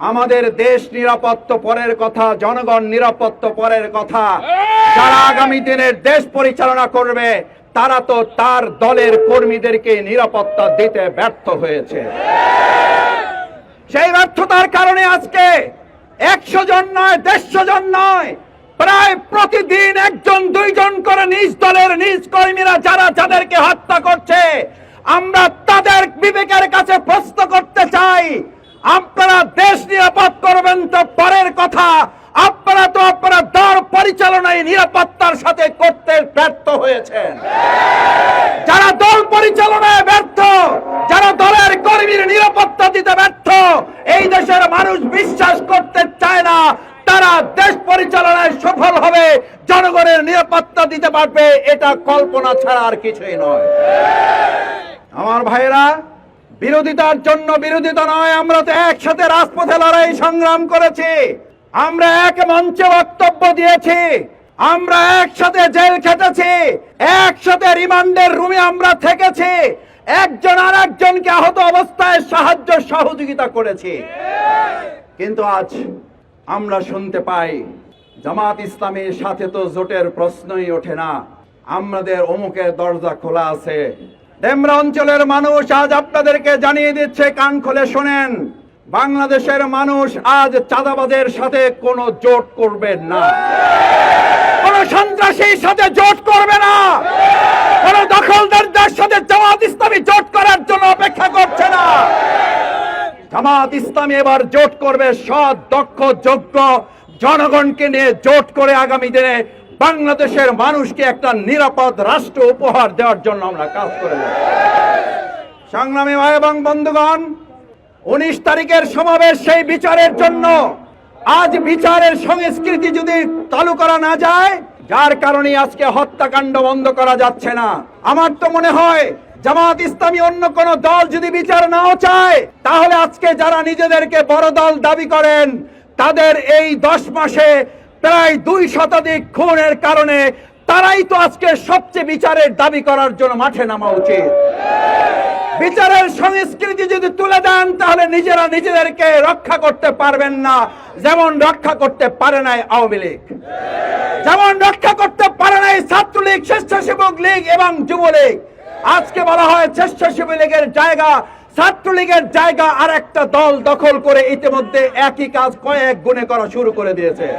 আমাদের দেশ নিরাপদ তো পরের কথা, জনগণ নিরাপদ তো পরের কথা। যারা আগামী দিনের দেশ পরিচালনা করবে তারা তো তার দলের কর্মীদেরকে নিরাপত্তা দিতে ব্যর্থ হয়েছে। সেই ব্যর্থতার কারণে আজকে 100 জন নয়, 150 জন নয়, প্রায় প্রতিদিন 1 জন 2 জন করে নিজ দলের নিজ কর্মীরা যারা যাদেরকে হত্যা করছে, আমরা তাদের বিবেকের কাছে প্রশ্ন করতে চাই, আপনারা দেশ নিরাপদ করবেন তো পরের কথা, আপনারা তো আপনারা দল পরিচালনায় নিরাপত্তার সাথে করতে ব্যর্থ হয়েছেন। যারা দল পরিচালনায় ব্যর্থ, যারা দলের কর্মীর নিরাপত্তা দিতে ব্যর্থ, এই দেশের মানুষ বিশ্বাস করতে চায় না তারা দেশ পরিচালনায় সফল হবে, জনগণের নিরাপত্তা দিতে পারবে। এটা কল্পনা ছাড়া আর কিছুই নয়। আমার ভাইরা, বিরোধিতার জন্য বিরোধিতা নয়, আমরা তো একসাথে রাজপথে লড়াই সংগ্রাম করেছি, আমরা এক মঞ্চে বক্তব্য দিয়েছি, আমরা একসাথে জেল খেটেছি, একসাথে রিমান্ডের রুমে আমরা থেকেছি, একজন আর একজনকে আহত অবস্থায় সাহায্য সহযোগিতা করেছি। কিন্তু আজ আমরা শুনতে পাই জামাত ইসলামীর সাথে তো জোটের প্রশ্নই ওঠে না, আমাদের অমুকের দরজা খোলা আছে। ডেমরা অঞ্চলের মানুষ আজ আপনাদেরকে জানিয়ে দিচ্ছে, কান খুলে শোনেন, বাংলাদেশের মানুষ আজ চাঁদাবাজের সাথে কোনো জোট করবে না, কোন সন্ত্রাসীর সাথে জোট করবে না, কোন দখলদারদের সাথে জামাত ইসলামী জোট করার জন্য অপেক্ষা করছে না। জামাত ইসলামী এবার জোট করবে সৎ, দক্ষ, যোগ্য জনগণকে নিয়ে জোট করে আগামী দিনে বাংলাদেশের মানুষকে একটা নিরাপদ রাষ্ট্র উপহার দেওয়ার জন্য আমরা কাজ করে যাব। সংগ্রামী ভাই এবং বন্ধুগণ, 19 তারিখের সমাবেশ সেই বিচারের জন্য। আজ বিচারের সংস্কৃতি যদি চালু করা না যায়, যার কারণে আজকে হত্যাকাণ্ড বন্ধ করা যাচ্ছে না। আমার তো মনে হয় জামাত ইসলামী অন্য কোন দল যদি বিচার নাও চায়, তাহলে আজকে যারা নিজেদেরকে বড় দল দাবি করেন তাদের এই 10 মাসে প্রায় 2 শতাধিক খুনের কারণে তারাই তো আজকে সবচেয়ে বিচারের দাবি করার জন্য মাঠে নামা উচিত। বিচারের সংস্কৃতি যদি তুলে দেন তাহলে নিজেরা নিজেদেরকে রক্ষা করতে পারবেন না, যেমন রক্ষা করতে পারে নাই আওয়ামী লীগ, যেমন রক্ষা করতে পারে নাই ছাত্রলীগ, স্বেচ্ছাসেবক লীগ এবং যুবলীগ। আজকে বলা হয় স্বেচ্ছাসেবী লীগের জায়গা, ছাত্রলীগের জায়গা আর একটা দল দখল করে ইতিমধ্যে একই কাজ কয়েক গুণে করা শুরু করে দিয়েছে।